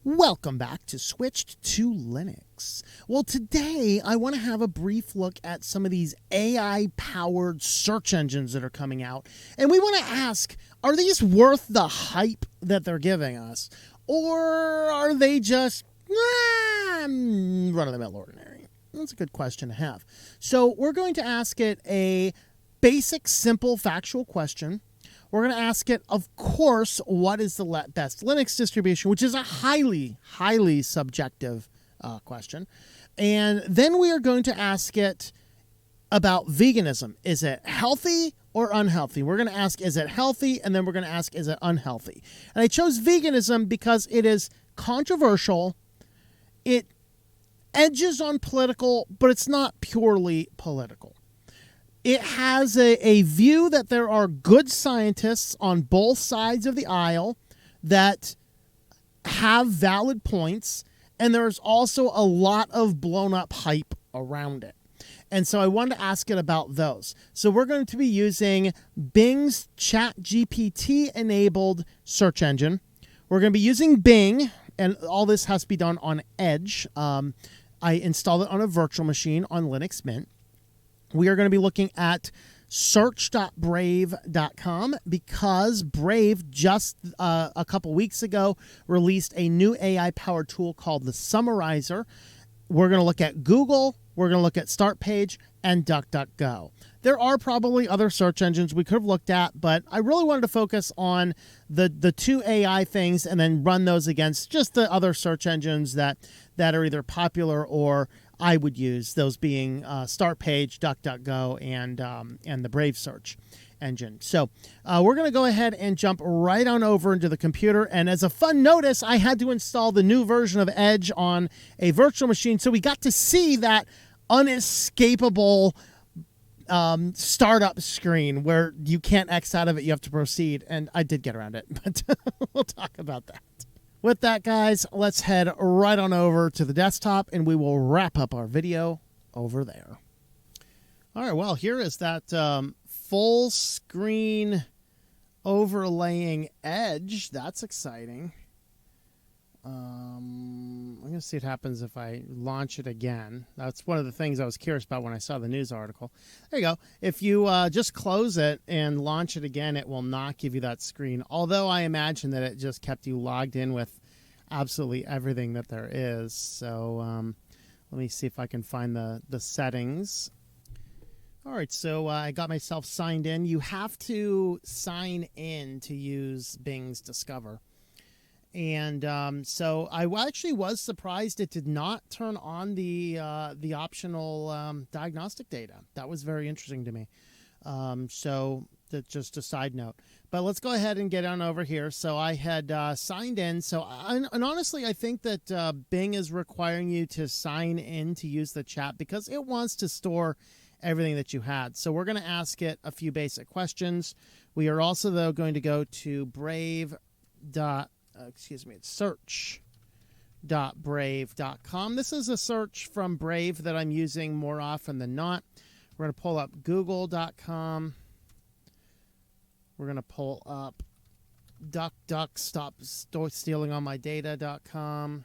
Welcome back to Switched to Linux. Well, today I want to have a brief look at some of these AI-powered search engines that are coming out. And we want to ask, are these worth the hype that they're giving us? Or are they just run-of-the-mill ordinary? That's a good question to have. So we're going to ask it a basic, simple, factual question. We're going to ask it, of course, what is the best Linux distribution, which is a highly, highly subjective question. And then we are going to ask it about veganism. Is it healthy or unhealthy? We're going to ask, is it healthy? And then we're going to ask, is it unhealthy? And I chose veganism because it is controversial. It edges on political, but it's not purely political. It has a view that there are good scientists on both sides of the aisle that have valid points, and there's also a lot of blown up hype around it. And so I wanted to ask it about those. So we're going to be using Bing's ChatGPT enabled search engine. We're going to be using Bing, and all this has to be done on Edge. I installed it on a virtual machine on Linux Mint. We are going to be looking at search.brave.com because Brave just a couple weeks ago released a new AI-powered tool called the Summerizer. We're going to look at Google, we're going to look at Startpage, and DuckDuckGo. There are probably other search engines we could have looked at, but I really wanted to focus on the two AI things and then run those against just the other search engines that are either popular or I would use, those being Startpage, DuckDuckGo, and the Brave search engine. So we're going to go ahead and jump right on over into the computer. And as a fun notice, I had to install the new version of Edge on a virtual machine. So we got to see that unescapable startup screen where you can't X out of it. You have to proceed. And I did get around it, but we'll talk about that. With that, guys, let's head right on over to the desktop, and we will wrap up our video over there. All right, well, here is that full screen overlaying Edge. That's exciting. I'm going to see what happens if I launch it again. That's one of the things I was curious about when I saw the news article. There you go. If you just close it and launch it again, it will not give you that screen. Although I imagine that it just kept you logged in with absolutely everything that there is. So let me see if I can find the settings. All right, so I got myself signed in. You have to sign in to use Bing's Discover. And so I actually was surprised it did not turn on the optional diagnostic data. That was very interesting to me. So that's just a side note. But let's go ahead and get on over here. So I had signed in. So and honestly, I think that Bing is requiring you to sign in to use the chat because it wants to store everything that you had. So we're going to ask it a few basic questions. We are also, though, going to go to search.brave.com. This is a search from Brave that I'm using more often than not. We're going to pull up google.com. We're going to pull up stop stealing all my data.com.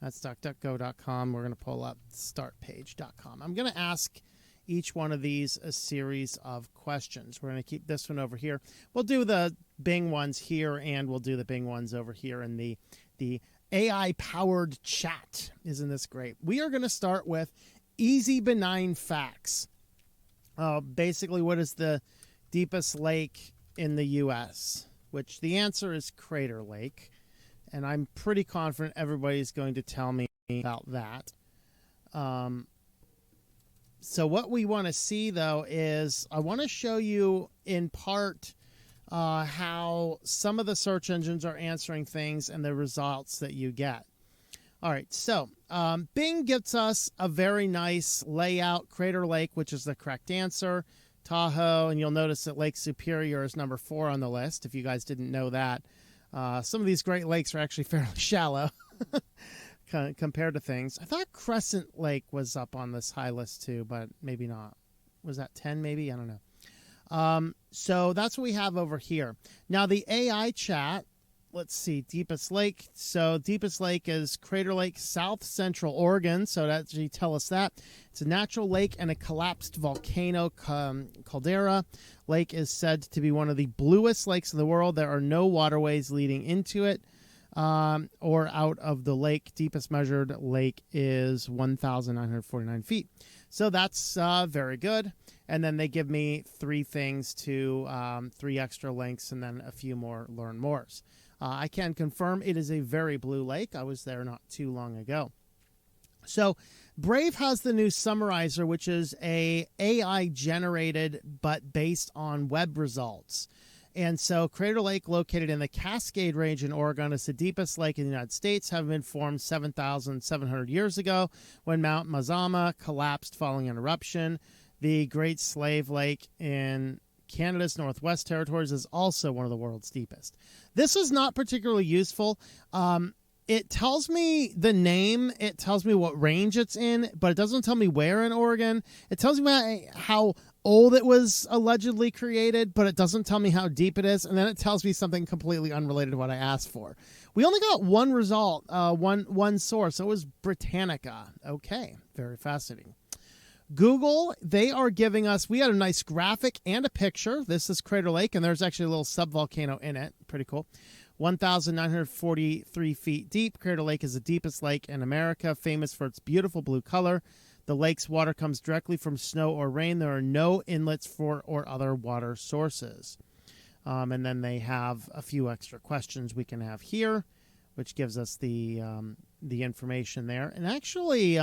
That's duckduckgo.com. We're going to pull up startpage.com. I'm going to ask each one of these a series of questions. We're going to keep this one over here. We'll do the Bing ones here, and we'll do the Bing ones over here in the AI-powered chat. Isn't this great? We are going to start with easy, benign facts. Basically, what is the deepest lake in the U.S.? Which the answer is Crater Lake. And I'm pretty confident everybody's going to tell me about that. So what we want to see, though, is I want to show you in part how some of the search engines are answering things and the results that you get. All right, so Bing gives us a very nice layout. Crater Lake, which is the correct answer. Tahoe, and you'll notice that Lake Superior is number 4 on the list, if you guys didn't know that. Some of these Great Lakes are actually fairly shallow compared to things. I thought Crescent Lake was up on this high list too, but maybe not. Was that 10 maybe? I don't know. So that's what we have over here. Now the AI chat let's see, deepest lake. So deepest lake is Crater Lake, South Central Oregon. So that actually tell us that. It's a natural lake and a collapsed volcano caldera. Lake is said to be one of the bluest lakes in the world. There are no waterways leading into it or out of the lake. Deepest measured lake is 1,949 feet. So that's very good. And then they give me 3 things to 3 extra links and then a few more learn mores. I can confirm it is a very blue lake. I was there not too long ago. So Brave has the new Summerizer, which is a AI generated but based on web results. And so Crater Lake, located in the Cascade Range in Oregon, is the deepest lake in the United States, having been formed 7,700 years ago when Mount Mazama collapsed following an eruption. The Great Slave Lake in Canada's Northwest Territories is also one of the world's deepest. This is not particularly useful. It tells me the name. It tells me what range it's in, but it doesn't tell me where in Oregon. It tells me how old it was allegedly created, but it doesn't tell me how deep it is. And then it tells me something completely unrelated to what I asked for. We only got one result, one source. It was Britannica. Okay, very fascinating. Google, they are giving us, we had a nice graphic and a picture. This is Crater Lake, and there's actually a little subvolcano in it. Pretty cool. 1,943 feet deep. Crater Lake is the deepest lake in America, famous for its beautiful blue color. The lake's water comes directly from snow or rain. There are no inlets for or other water sources. And then they have a few extra questions we can have here, which gives us the information there. And actually,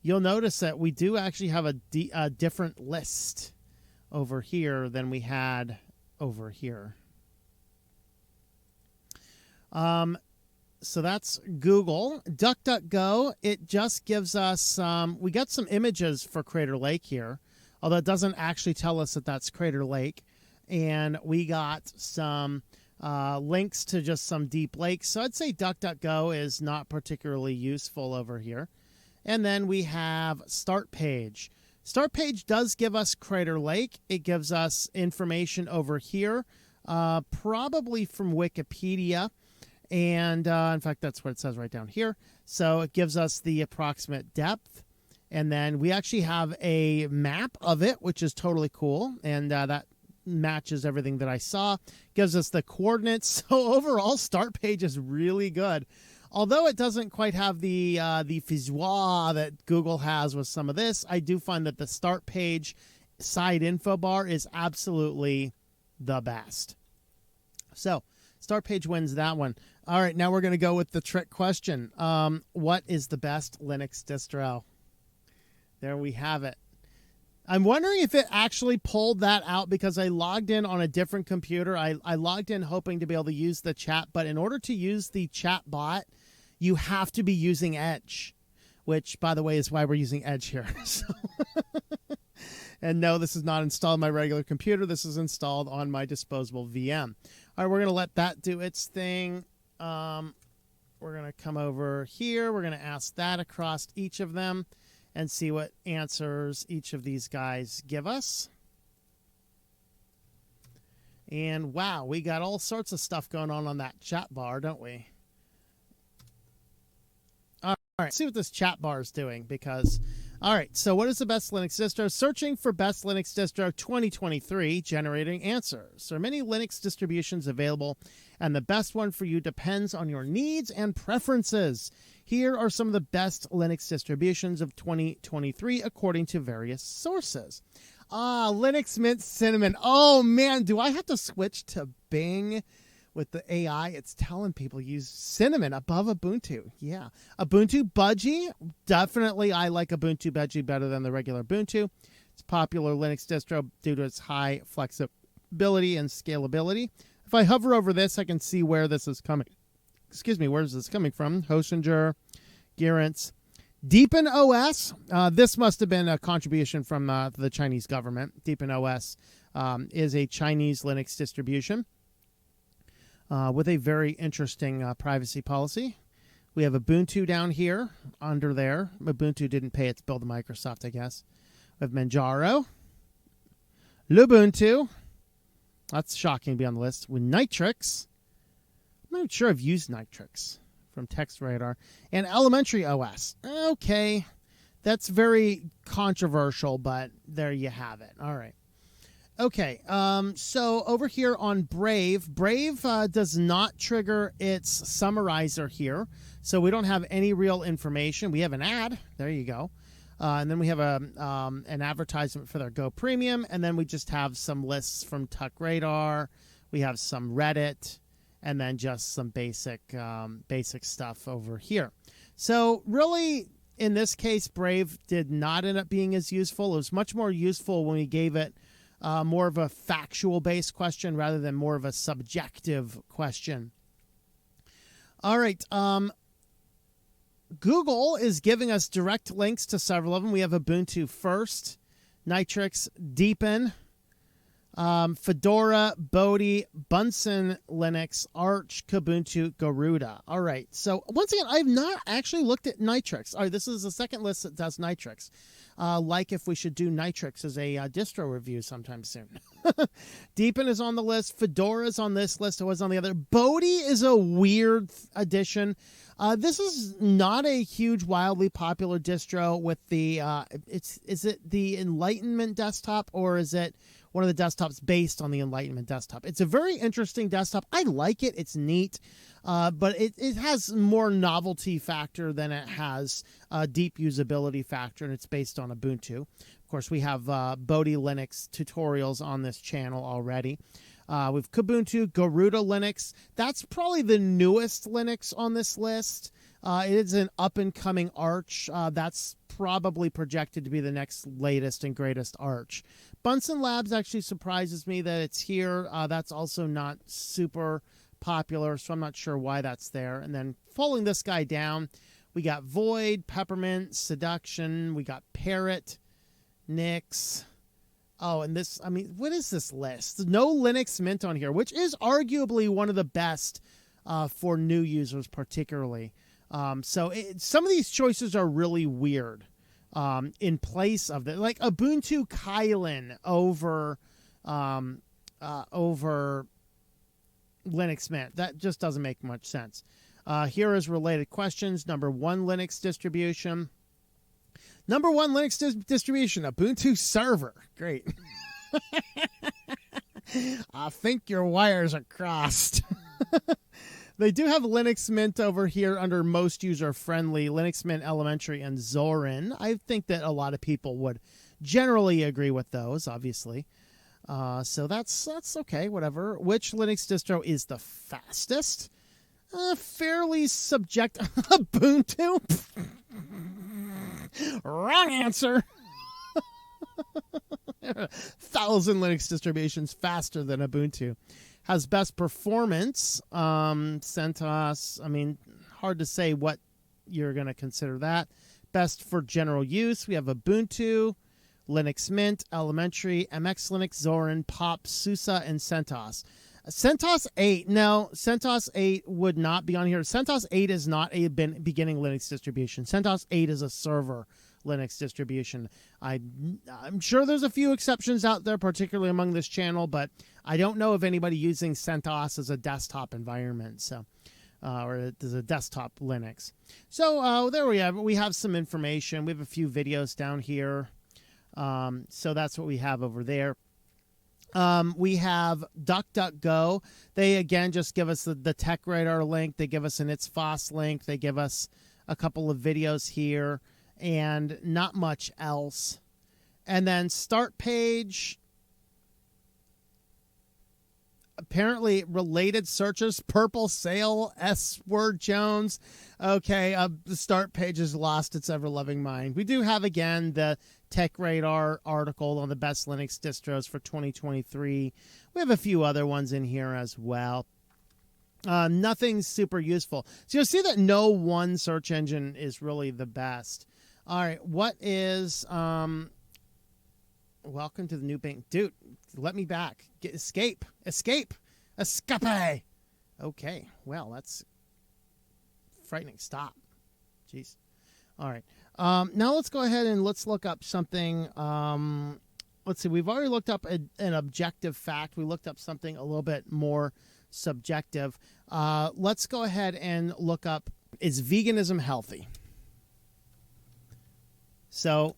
you'll notice that we do actually have a different list over here than we had over here. So that's Google. DuckDuckGo, it just gives us, we got some images for Crater Lake here, although it doesn't actually tell us that that's Crater Lake. And we got some links to just some deep lakes. So I'd say DuckDuckGo is not particularly useful over here. And then we have Start Page. Start Page does give us Crater Lake. It gives us information over here, probably from Wikipedia. And in fact, that's what it says right down here. So it gives us the approximate depth. And then we actually have a map of it, which is totally cool. And that matches everything that I saw. Gives us the coordinates. So overall, Start Page is really good. Although it doesn't quite have the visual that Google has with some of this, I do find that the Start Page side info bar is absolutely the best. So Start Page wins that one. All right, now we're going to go with the trick question. What is the best Linux distro? There we have it. I'm wondering if it actually pulled that out because I logged in on a different computer. I logged in hoping to be able to use the chat, but in order to use the chat bot, you have to be using Edge, which, by the way, is why we're using Edge here. So and no, this is not installed on my regular computer. This is installed on my disposable VM. All right, we're going to let that do its thing. We're going to come over here. We're going to ask that across each of them and see what answers each of these guys give us. And wow, we got all sorts of stuff going on that chat bar, don't we? All right, let's see what this chat bar is doing because... All right, so what is the best Linux distro? Searching for best Linux distro 2023, generating answers. There are many Linux distributions available, and the best one for you depends on your needs and preferences. Here are some of the best Linux distributions of 2023 according to various sources. Linux Mint Cinnamon. Oh, man, do I have to switch to Bing? With the AI, it's telling people use Cinnamon above Ubuntu. Yeah. Ubuntu Budgie. Definitely, I like Ubuntu Budgie better than the regular Ubuntu. It's a popular Linux distro due to its high flexibility and scalability. If I hover over this, I can see where this is coming. Excuse me, where is this coming from? Hostinger, Gerents. Deepin OS. This must have been a contribution from the Chinese government. Deepin OS is a Chinese Linux distribution. With a very interesting privacy policy. We have Ubuntu down here, under there. Ubuntu didn't pay its bill to Microsoft, I guess. We have Manjaro. Lubuntu. That's shocking to be on the list. With Nitrix. I'm not sure I've used Nitrix from TextRadar. And Elementary OS. Okay. That's very controversial, but there you have it. All right. Okay. So over here on Brave does not trigger its Summerizer here. So we don't have any real information. We have an ad. There you go. And then we have an advertisement for their Go Premium. And then we just have some lists from TechRadar. We have some Reddit. And then just some basic stuff over here. So really, in this case, Brave did not end up being as useful. It was much more useful when we gave it more of a factual-based question rather than more of a subjective question. All right. Google is giving us direct links to several of them. We have Ubuntu First, Nitrix, Deepin, Fedora, Bodhi, Bunsen Linux, Arch, Kubuntu, Garuda. All right. So once again, I've not actually looked at Nitrix. All right, this is the second list that does Nitrix. Like if we should do Nitrix as a distro review sometime soon. Deepin is on the list. Fedora is on this list. It was on the other. Bodhi is a weird addition. This is not a huge, wildly popular distro with the, is it the Enlightenment desktop or is it one of the desktops based on the Enlightenment desktop? It's a very interesting desktop. I like it. It's neat, but it has more novelty factor than it has deep usability factor, and it's based on Ubuntu. Of course, we have Bodhi Linux tutorials on this channel already. We've Kubuntu, Garuda Linux. That's probably the newest Linux on this list. It is an up-and-coming Arch. That's probably projected to be the next latest and greatest Arch. Bunsen Labs actually surprises me that it's here. That's also not super popular, so I'm not sure why that's there. And then following this guy down, we got Void, Peppermint, Seduction. We got Parrot, Nix. Oh, and this, I mean, what is this list? No Linux Mint on here, which is arguably one of the best for new users particularly. So some of these choices are really weird in place of that. Like Ubuntu Kylin over Linux Mint. That just doesn't make much sense. Here is related questions. Number one Linux distribution. Number one Linux distribution, Ubuntu Server. Great. I think your wires are crossed. They do have Linux Mint over here under most user-friendly, Linux Mint Elementary and Zorin. I think that a lot of people would generally agree with those, obviously. So that's okay, whatever. Which Linux distro is the fastest? Fairly subjective. Ubuntu? Wrong answer. 1,000 Linux distributions faster than Ubuntu. Has best performance. CentOS, I mean, hard to say what you're going to consider that. Best for general use, we have Ubuntu, Linux Mint, Elementary, MX Linux, Zorin, Pop, SUSE, and CentOS. CentOS 8, no, CentOS 8 would not be on here. CentOS 8 is not a beginning Linux distribution. CentOS 8 is a server Linux distribution. I'm sure there's a few exceptions out there, particularly among this channel, but I don't know of anybody using CentOS as a desktop environment, so or as a desktop Linux. So there we have it. We have some information. We have a few videos down here. So that's what we have over there. We have DuckDuckGo. They, again, just give us the TechRadar link. They give us an It's FOSS link. They give us a couple of videos here and not much else. And then start page. Apparently related searches, Purple Sail, S-Word Jones. Okay, the start page has lost its ever-loving mind. We do have, again, the TechRadar article on the best Linux distros for 2023. We have a few other ones in here as well. Nothing super useful. So you'll see that no one search engine is really the best. All right, what is... Welcome to the new bank. Dude, let me back. Escape. Escape. Escape. Okay, well, that's frightening. Stop. Jeez. All right. Now let's go ahead and let's look up something. Let's see. We've already looked up an objective fact. We looked up something a little bit more subjective. Let's go ahead and look up, is veganism healthy? So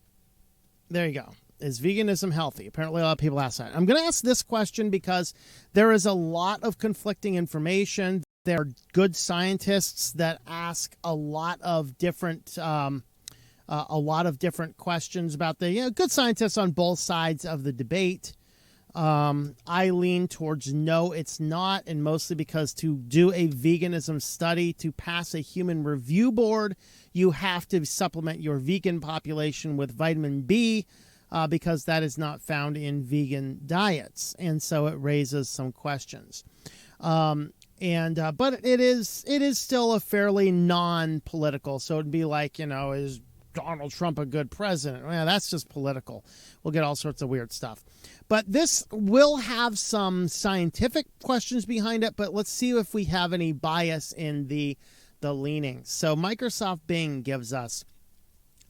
there you go. Is veganism healthy? Apparently a lot of people ask that. I'm going to ask this question because there is a lot of conflicting information. There are good scientists that ask a lot of different questions about the good scientists on both sides of the debate. I lean towards no, it's not, and mostly because to do a veganism study, to pass a human review board, you have to supplement your vegan population with vitamin B, because that is not found in vegan diets, and so it raises some questions. But it is still a fairly non-political, so it'd be like, is Donald Trump a good president? Well, that's just political. We'll get all sorts of weird stuff. But this will have some scientific questions behind it, but let's see if we have any bias in the leanings. So Microsoft Bing gives us,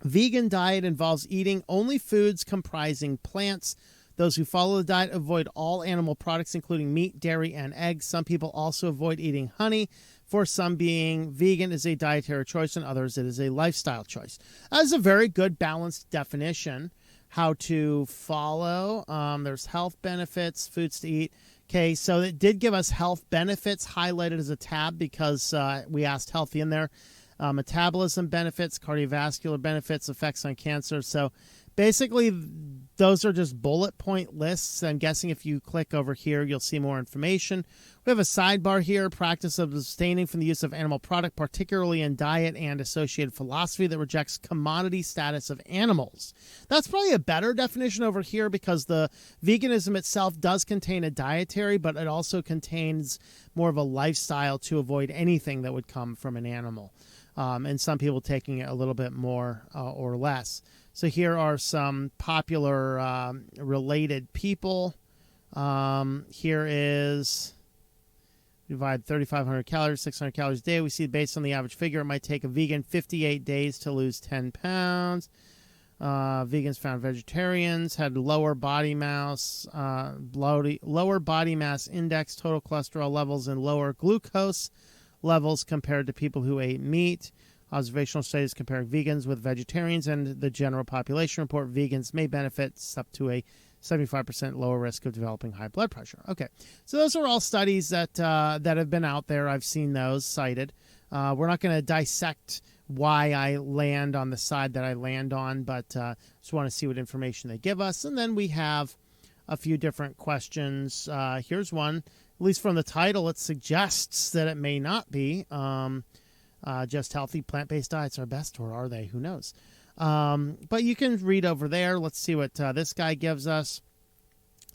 vegan diet involves eating only foods comprising plants. Those who follow the diet avoid all animal products, including meat, dairy, and eggs. Some people also avoid eating honey. For some, being vegan is a dietary choice, and others it is a lifestyle choice. That is a very good balanced definition. How to follow. There's health benefits, foods to eat. Okay, so it did give us health benefits highlighted as a tab because we asked healthy in there. Metabolism benefits, cardiovascular benefits, effects on cancer. So basically, those are just bullet point lists. I'm guessing if you click over here, you'll see more information. We have a sidebar here, practice of abstaining from the use of animal product, particularly in diet, and associated philosophy that rejects commodity status of animals. That's probably a better definition over here because the veganism itself does contain a dietary, but it also contains more of a lifestyle to avoid anything that would come from an animal. And some people taking it a little bit more or less. So here are some popular related people. Here is, divide 3,500 calories, 600 calories a day. We see based on the average figure, it might take a vegan 58 days to lose 10 pounds. Vegans found vegetarians had lower body mass, lower body mass index, total cholesterol levels, and lower glucose levels compared to people who ate meat. Observational studies comparing vegans with vegetarians and the general population report vegans may benefit up to a 75% lower risk of developing high blood pressure. Okay, so those are all studies that have been out there. I've seen those cited. We're not going to dissect why I land on the side that I land on, but just want to see what information they give us. And then we have a few different questions. Here's one. At least from the title, it suggests that it may not be. Just healthy plant-based diets are best, or are they? Who knows? But you can read over there. Let's see what this guy gives us.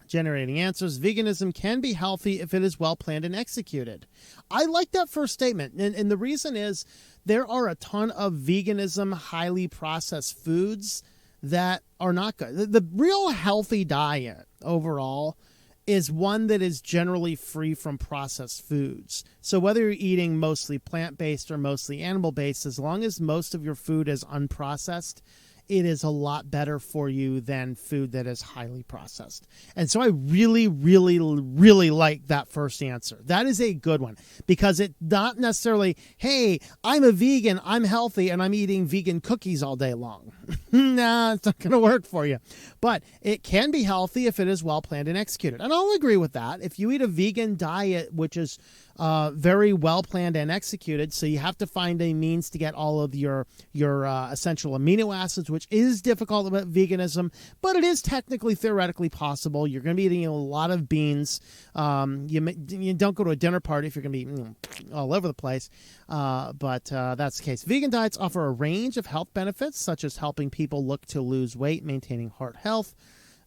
Generating answers. Veganism can be healthy if it is well planned and executed. I like that first statement. And the reason is there are a ton of veganism, highly processed foods that are not good. The real healthy diet overall is one that is generally free from processed foods. So whether you're eating mostly plant-based or mostly animal-based, as long as most of your food is unprocessed, it is a lot better for you than food that is highly processed. And so I really, really, really like that first answer. That is a good one because it's not necessarily, hey, I'm a vegan, I'm healthy, and I'm eating vegan cookies all day long. Nah, it's not going to work for you. But it can be healthy if it is well planned and executed. And I'll agree with that. If you eat a vegan diet, which is very well planned and executed, so you have to find a means to get all of your essential amino acids, which is difficult about veganism, but it is technically theoretically possible. You're going to be eating a lot of beans. You don't go to a dinner party if you're going to be all over the place, but that's the case. Vegan diets offer a range of health benefits, such as helping people look to lose weight, maintaining heart health.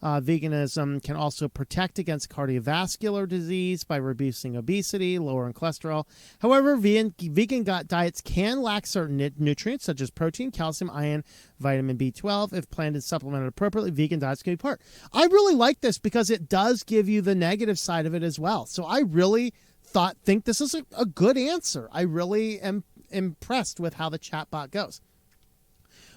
Veganism can also protect against cardiovascular disease by reducing obesity, lowering cholesterol. However, vegan diets can lack certain nutrients such as protein, calcium, iron, vitamin B12. If planned and supplemented appropriately, vegan diets can be part. I really like this because it does give you the negative side of it as well. So I really think this is a good answer. I really am impressed with how the chatbot goes.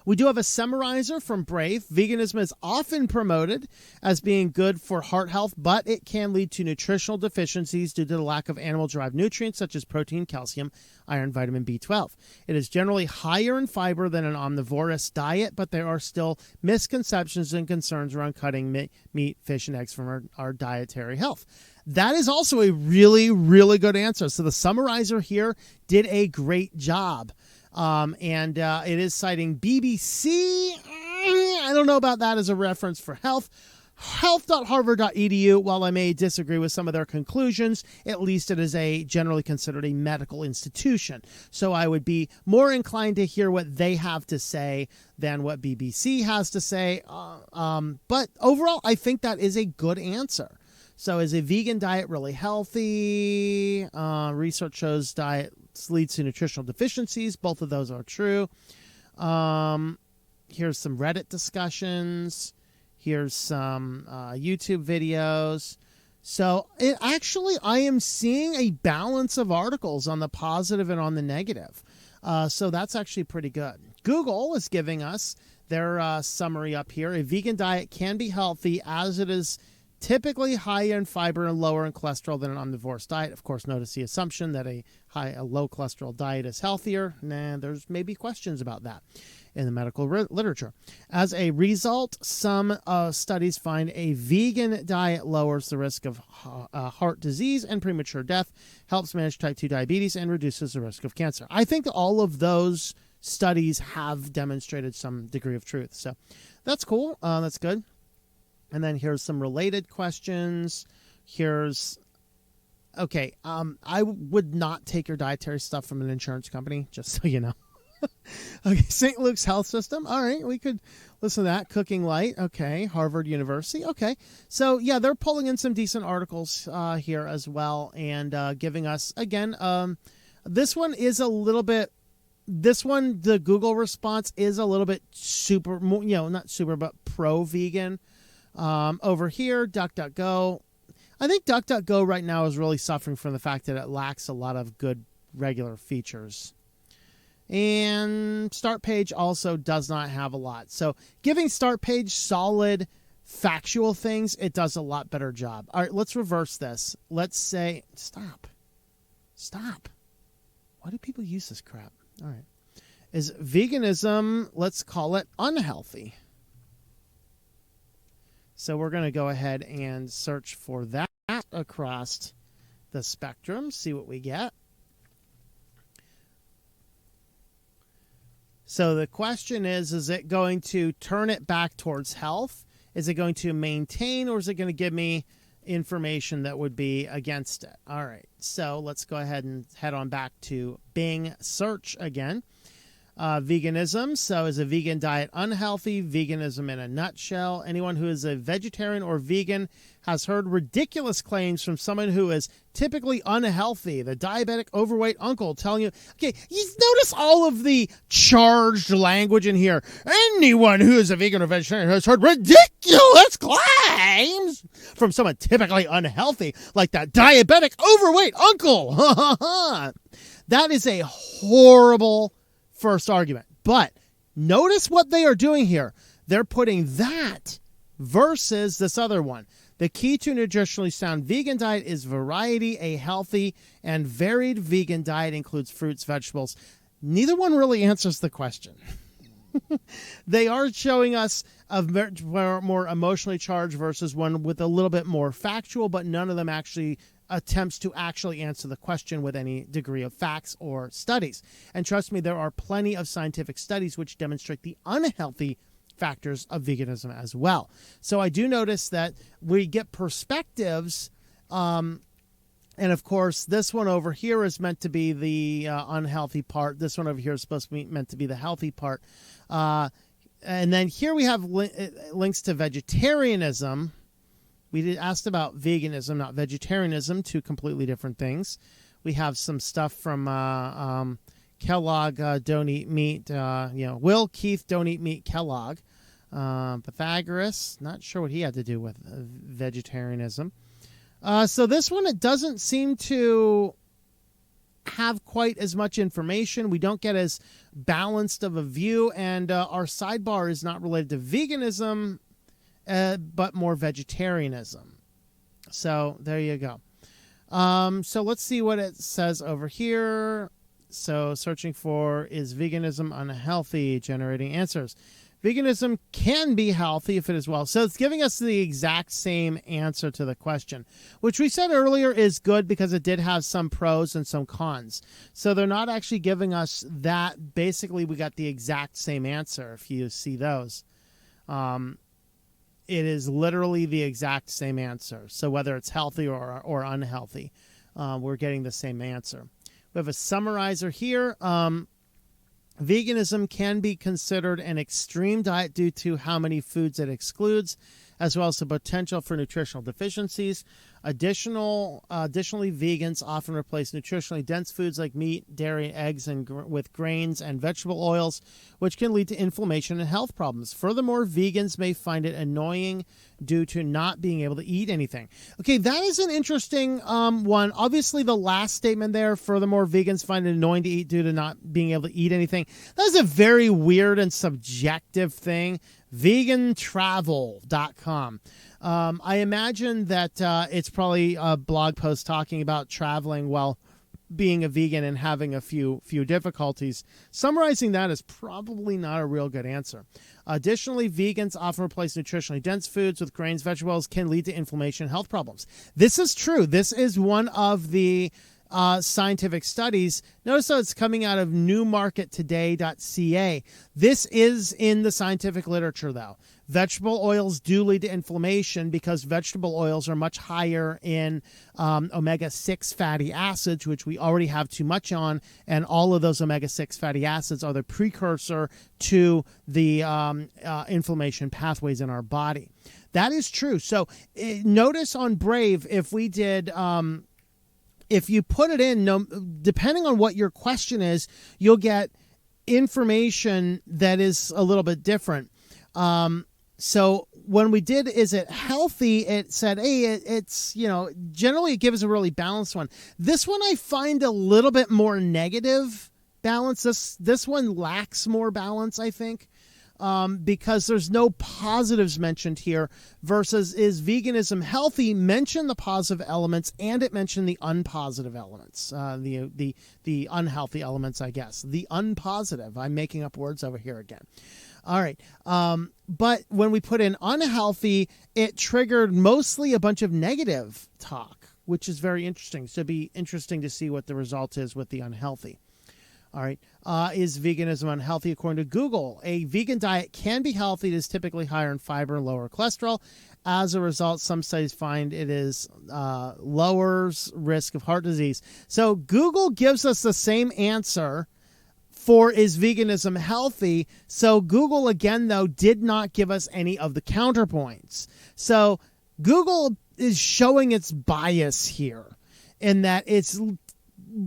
We do have a Summerizer from Brave. Veganism is often promoted as being good for heart health, but it can lead to nutritional deficiencies due to the lack of animal-derived nutrients such as protein, calcium, iron, vitamin B12. It is generally higher in fiber than an omnivorous diet, but there are still misconceptions and concerns around cutting meat, fish, and eggs from our dietary health. That is also a really, really good answer. So the Summerizer here did a great job. And it is citing BBC. I don't know about that as a reference for health.harvard.edu. While I may disagree with some of their conclusions, at least it is generally considered a medical institution. So I would be more inclined to hear what they have to say than what BBC has to say. But overall, I think that is a good answer. So is a vegan diet really healthy? Research shows diet leads to nutritional deficiencies. Both of those are true. Here's some Reddit discussions. Here's some YouTube videos. So I am seeing a balance of articles on the positive and on the negative. So that's actually pretty good. Google is giving us their summary up here. A vegan diet can be healthy as it is typically higher in fiber and lower in cholesterol than an omnivorous diet. Of course, notice the assumption that a low cholesterol diet is healthier. There's maybe questions about that in the medical literature. As a result, some studies find a vegan diet lowers the risk of heart disease and premature death, helps manage type 2 diabetes, and reduces the risk of cancer. I think that all of those studies have demonstrated some degree of truth. So that's cool. That's good. And then here's some related questions. Okay, I would not take your dietary stuff from an insurance company, just so you know. Okay, St. Luke's Health System. All right, we could listen to that. Cooking Light. Okay, Harvard University. Okay, so yeah, they're pulling in some decent articles here as well, and giving us, again, this one is a little bit, the Google response is a little bit not super, but pro-vegan. Over here, DuckDuckGo. I think DuckDuckGo right now is really suffering from the fact that it lacks a lot of good regular features. And Start Page also does not have a lot. So giving Start Page solid factual things, it does a lot better job. All right, let's reverse this. Let's say, stop. Why do people use this crap? All right. Is veganism, let's call it unhealthy. So we're going to go ahead and search for that across the spectrum, see what we get. So the question is it going to turn it back towards health? Is it going to maintain, or is it going to give me information that would be against it? All right, so let's go ahead and head on back to Bing search again. Veganism. So is a vegan diet unhealthy? Veganism in a nutshell. Anyone who is a vegetarian or vegan has heard ridiculous claims from someone who is typically unhealthy. The diabetic, overweight uncle telling you, okay, you notice all of the charged language in here. Anyone who is a vegan or vegetarian has heard ridiculous claims from someone typically unhealthy, like that diabetic, overweight uncle. That is a horrible first argument. But notice what they are doing here. They're putting that versus this other one. The key to a nutritionally sound vegan diet is variety. A healthy and varied vegan diet includes fruits, vegetables. Neither one really answers the question. They are showing us a more emotionally charged versus one with a little bit more factual, but none of them actually attempts to actually answer the question with any degree of facts or studies. And trust me, there are plenty of scientific studies which demonstrate the unhealthy factors of veganism as well. So I do notice that we get perspectives, and of course, this one over here is meant to be the unhealthy part. This one over here is supposed to be meant to be the healthy part. And then here we have links to vegetarianism. We asked about veganism, not vegetarianism, two completely different things. We have some stuff from Kellogg, Don't Eat Meat. Will Keith, Don't Eat Meat, Kellogg. Pythagoras, not sure what he had to do with vegetarianism. So this one, it doesn't seem to have quite as much information. We don't get as balanced of a view, and our sidebar is not related to veganism, but more vegetarianism. So there you go. So let's see what it says over here. So searching for, is veganism unhealthy? Generating answers. Veganism can be healthy if it is well. So it's giving us the exact same answer to the question, which we said earlier is good because it did have some pros and some cons. So they're not actually giving us that. Basically, we got the exact same answer if you see those. It is literally the exact same answer. So whether it's healthy or unhealthy, we're getting the same answer. We have a summarizer here. Veganism can be considered an extreme diet due to how many foods it excludes, as well as the potential for nutritional deficiencies. Additionally, vegans often replace nutritionally dense foods like meat, dairy, eggs, with grains and vegetable oils, which can lead to inflammation and health problems. Furthermore, vegans may find it annoying due to not being able to eat anything. Okay, that is an interesting one. Obviously, the last statement there, furthermore, vegans find it annoying to eat due to not being able to eat anything. That is a very weird and subjective thing. Vegantravel.com. I imagine that it's probably a blog post talking about traveling while being a vegan and having a few difficulties. Summarizing that is probably not a real good answer. Additionally, vegans often replace nutritionally dense foods with grains, vegetables, can lead to inflammation and health problems. This is true. This is one of the scientific studies. Notice how it's coming out of newmarkettoday.ca. This is in the scientific literature, though. Vegetable oils do lead to inflammation because vegetable oils are much higher in omega-6 fatty acids, which we already have too much on, and all of those omega-6 fatty acids are the precursor to the inflammation pathways in our body. That is true. So notice on Brave, if we did... if you put it in, depending on what your question is, you'll get information that is a little bit different. So when we did, is it healthy? It said, hey, it's, generally it gives a really balanced one. This one I find a little bit more negative balance. This one lacks more balance, I think. Because there's no positives mentioned here versus is veganism healthy? Mention the positive elements and it mentioned the unpositive elements, the unhealthy elements, I guess. The unpositive. I'm making up words over here again. All right. But when we put in unhealthy, it triggered mostly a bunch of negative talk, which is very interesting. So it'd be interesting to see what the result is with the unhealthy. All right. Is veganism unhealthy? According to Google, a vegan diet can be healthy. It is typically higher in fiber and lower cholesterol. As a result, some studies find it is lowers risk of heart disease. So Google gives us the same answer for is veganism healthy. So Google, again, though, did not give us any of the counterpoints. So Google is showing its bias here in that it's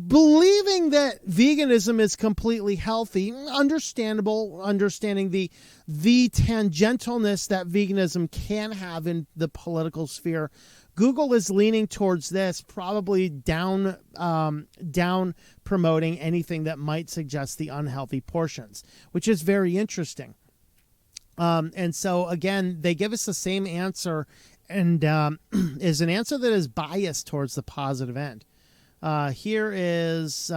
believing that veganism is completely healthy. Understandable, understanding the tangentialness that veganism can have in the political sphere. Google is leaning towards this, probably down promoting anything that might suggest the unhealthy portions, which is very interesting. And so again, they give us the same answer, and is an answer that is biased towards the positive end. Here is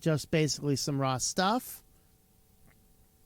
just basically some raw stuff.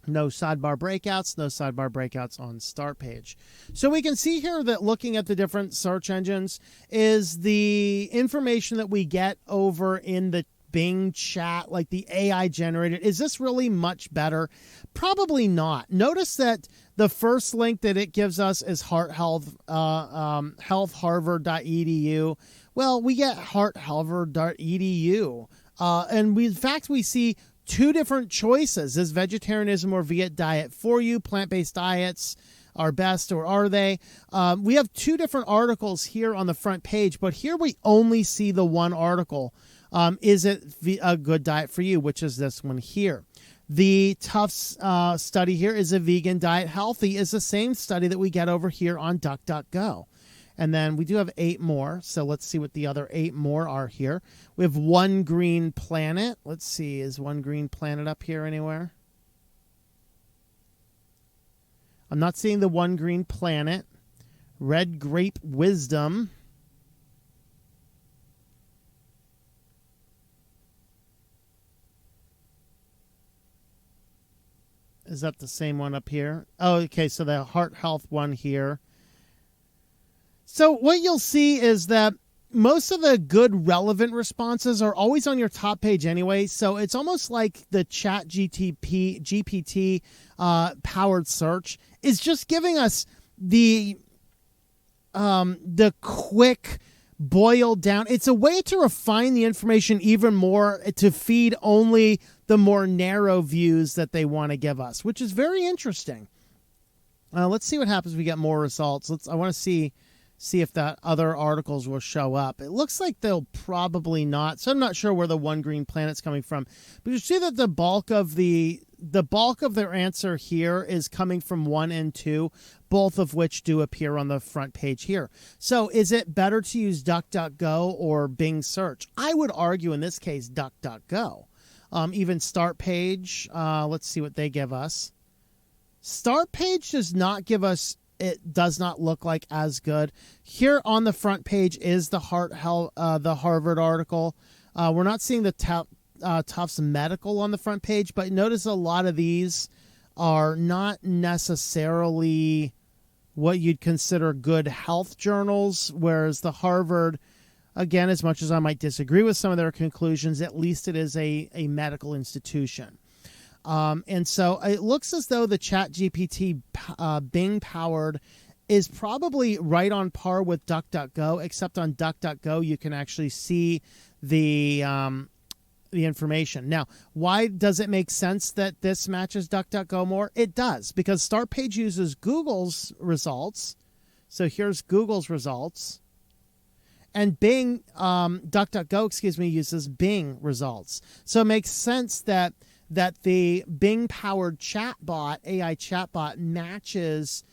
No sidebar breakouts on start page. So we can see here that looking at the different search engines is the information that we get over in the Bing chat, like the AI generated. Is this really much better? Probably not. Notice that the first link that it gives us is healthharvard.edu. Well, we get heartharvard.edu. And in fact, we see two different choices. Is vegetarianism or vegan diet for you? Plant-based diets are best, or are they? We have two different articles here on the front page, but here we only see the one article. Is it a good diet for you? Which is this one here. The Tufts study here, is a vegan diet healthy, is the same study that we get over here on DuckDuckGo. And then we do have 8 more. So let's see what the other 8 more are here. We have one green planet. Let's see. Is one green planet up here anywhere? I'm not seeing the one green planet. Red grape wisdom. Is that the same one up here? Oh, okay. So the heart health one here. So what you'll see is that most of the good relevant responses are always on your top page anyway. So it's almost like the GPT powered search is just giving us the quick boiled down. It's a way to refine the information even more to feed only the more narrow views that they want to give us, which is very interesting. Let's see what happens if we get more results. I want to see if that other articles will show up. It looks like they'll probably not. So I'm not sure where the one green planet's coming from. But you see that the bulk of their answer here is coming from 1 and 2, both of which do appear on the front page here. So is it better to use DuckDuckGo or Bing search? I would argue in this case DuckDuckGo. Even start page, let's see what they give us. Start page does not give us, it does not look like as good. Here on the front page is the Harvard article. We're not seeing the Tufts Medical on the front page, but notice a lot of these are not necessarily what you'd consider good health journals, whereas the Harvard, again, as much as I might disagree with some of their conclusions, at least it is a medical institution. And so it looks as though the ChatGPT Bing powered is probably right on par with DuckDuckGo, except on DuckDuckGo you can actually see the information. Now, why does it make sense that this matches DuckDuckGo more? It does, because Start Page uses Google's results. So here's Google's results. And DuckDuckGo, uses Bing results. So it makes sense that the Bing-powered chatbot, AI chatbot, matches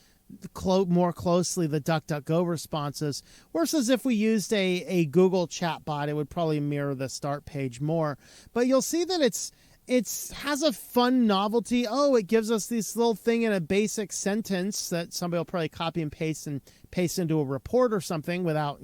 more closely the DuckDuckGo responses, versus if we used a Google chatbot, it would probably mirror the start page more. But you'll see that it has a fun novelty. Oh, it gives us this little thing in a basic sentence that somebody will probably copy and paste into a report or something without,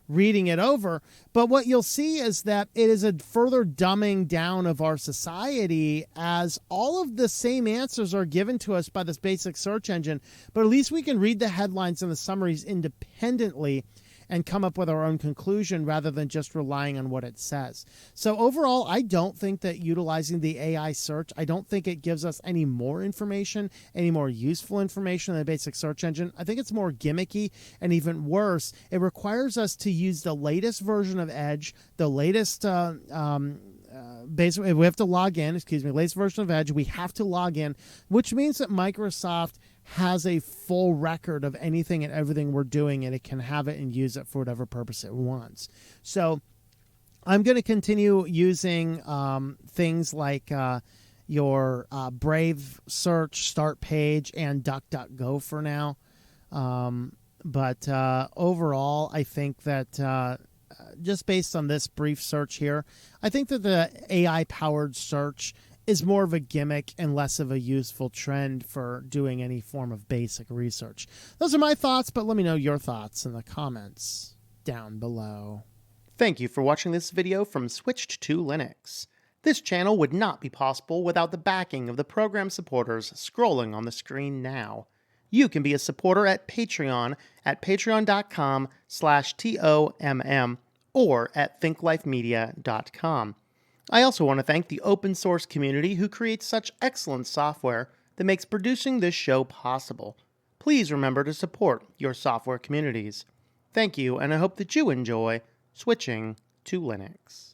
reading it over. But what you'll see is that it is a further dumbing down of our society, as all of the same answers are given to us by this basic search engine, but at least we can read the headlines and the summaries independently and come up with our own conclusion rather than just relying on what it says. So overall, I don't think that utilizing the AI search, I don't think it gives us any more information, any more useful information than the basic search engine. I think it's more gimmicky, and even worse, it requires us to use the latest version of Edge, the latest basically, we have to log in, latest version of Edge, we have to log in, which means that Microsoft has a full record of anything and everything we're doing, and it can have it and use it for whatever purpose it wants. So I'm going to continue using things like your Brave search, start page, and DuckDuckGo for now. But overall, I think that just based on this brief search here, I think that the AI-powered search is more of a gimmick and less of a useful trend for doing any form of basic research. Those are my thoughts, but let me know your thoughts in the comments down below. Thank you for watching this video from Switched to Linux. This channel would not be possible without the backing of the program supporters scrolling on the screen now. You can be a supporter at Patreon at patreon.com/TOMM or at thinklifemedia.com. I also want to thank the open source community who creates such excellent software that makes producing this show possible. Please remember to support your software communities. Thank you, and I hope that you enjoy switching to Linux.